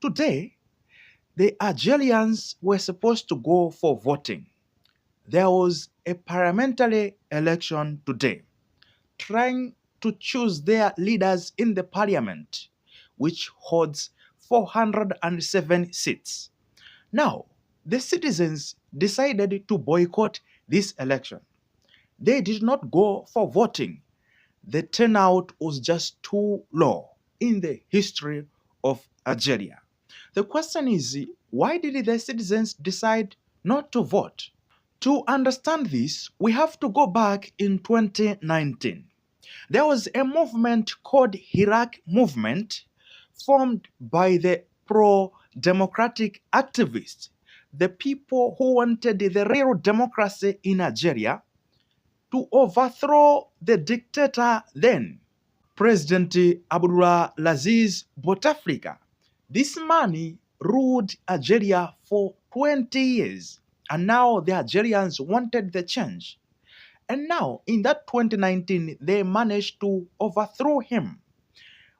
today, the Algerians were supposed to go for voting. There was a parliamentary election today, trying to choose their leaders in the parliament, which holds 407 seats. Now, the citizens decided to boycott this election. They did not go for voting. The turnout was just too low in the history of Algeria. The question is, why did the citizens decide not to vote? To understand this, we have to go back in 2019. There was a movement called Iraq Movement formed by the pro-democratic activists, the people who wanted the real democracy in Algeria, to overthrow the dictator then, President Abdulaziz Bouteflika. This man ruled Algeria for 20 years, and now the Algerians wanted the change. And now, in that 2019, they managed to overthrow him.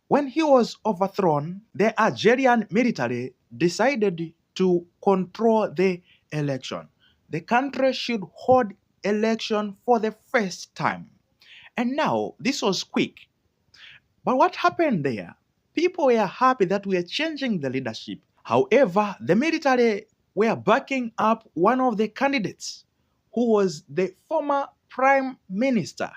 When he was overthrown, the Algerian military decided to control the election. The country should hold election for the first time. And now, this was quick. But what happened there? People were happy that we are changing the leadership. However, the military were backing up one of the candidates, who was the former prime minister.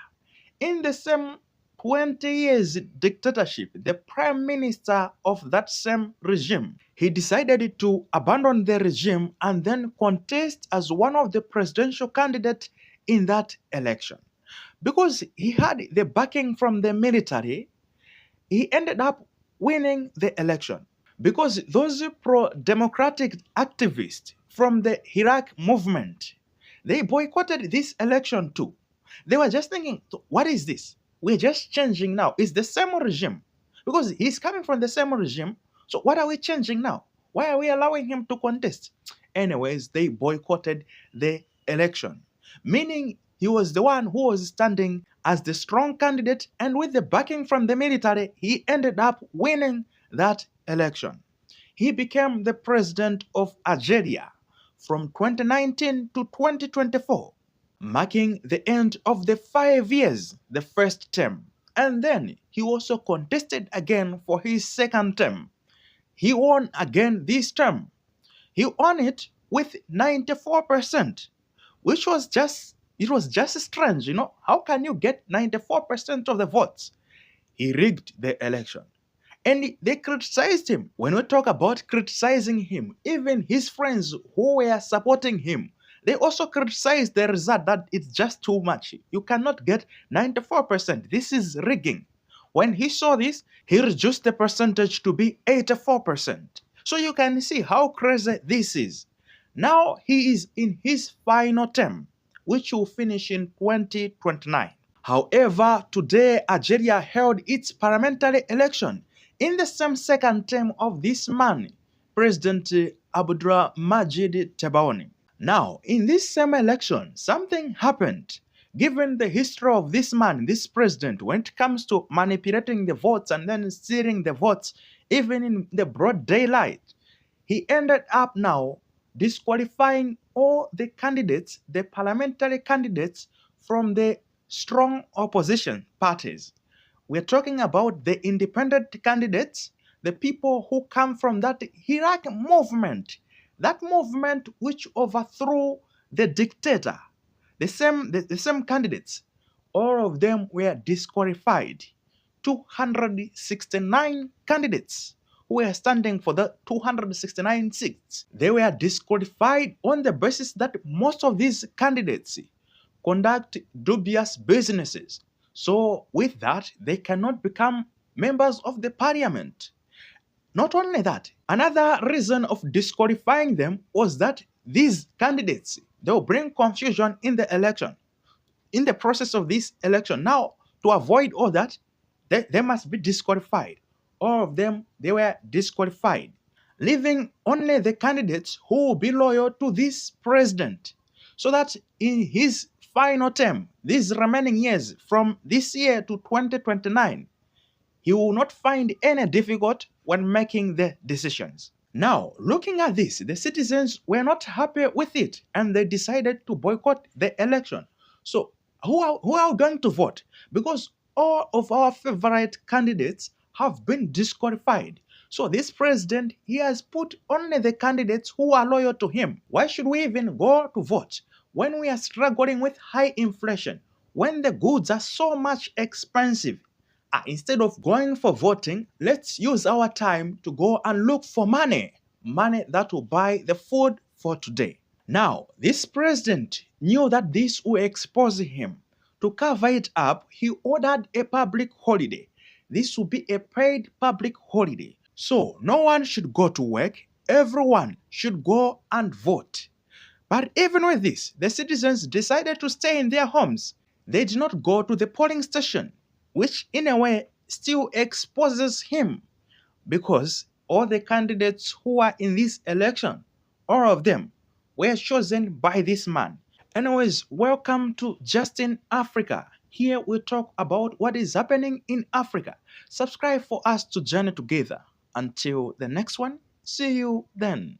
In the same 20 years dictatorship, the prime minister of that same regime, he decided to abandon the regime and then contest as one of the presidential candidates in that election. Because he had the backing from the military, he ended up winning the election. Because those pro-democratic activists from the Iraq movement, they boycotted this election too. They were just thinking, what is this? We're just changing now. It's the same regime. Because he's coming from the same regime. So what are we changing now? Why are we allowing him to contest? Anyways, they boycotted the election. Meaning he was the one who was standing as the strong candidate, and with the backing from the military, he ended up winning that election. He became the president of Algeria from 2019 to 2024, marking the end of the 5 years, the first term. And then he also contested again for his second term. He won again this term. He won it with 94%, which was just strange, How can you get 94% of the votes? He rigged the election. And they criticized him. When we talk about criticizing him, even his friends who were supporting him, they also criticized the result, that it's just too much. You cannot get 94%. This is rigging. When he saw this, he reduced the percentage to be 84%. So you can see how crazy this is. Now he is in his final term, which will finish in 2029. However, today Algeria held its parliamentary election in the same second term of this man, President Abdelmadjid Tebboune. Now, in this same election, something happened. Given the history of this man, this president, when it comes to manipulating the votes and then stealing the votes, even in the broad daylight, he ended up now disqualifying all the candidates, the parliamentary candidates, from the strong opposition parties. We're talking about the independent candidates, the people who come from that Iraq movement, that movement which overthrew the dictator. The same candidates, all of them were disqualified. 269 candidates who were standing for the 269 seats, they were disqualified on the basis that most of these candidates conduct dubious businesses. So with that, they cannot become members of the parliament. Not only that, another reason of disqualifying them was that these candidates, they will bring confusion in the election, in the process of this election. Now, to avoid all that, they must be disqualified. All of them, they were disqualified, leaving only the candidates who will be loyal to this president, so that in his final term, these remaining years from this year to 2029, he will not find any difficult when making the decisions. Now, looking at this, the citizens were not happy with it and they decided to boycott the election. So, who are going to vote? Because all of our favorite candidates have been disqualified. So, this president, he has put only the candidates who are loyal to him. Why should we even go to vote when we are struggling with high inflation, when the goods are so much expensive? Instead of going for voting, let's use our time to go and look for money that will buy the food for today. Now, this president knew that this will expose him. To cover it up, he ordered a public holiday. This will be a paid public holiday. So, no one should go to work, everyone should go and vote. But even with this, the citizens decided to stay in their homes. They did not go to the polling station, which in a way still exposes him because all the candidates who are in this election, all of them, were chosen by this man. Anyways, welcome to Justin Africa. Here we talk about what is happening in Africa. Subscribe for us to journey together. Until the next one, see you then.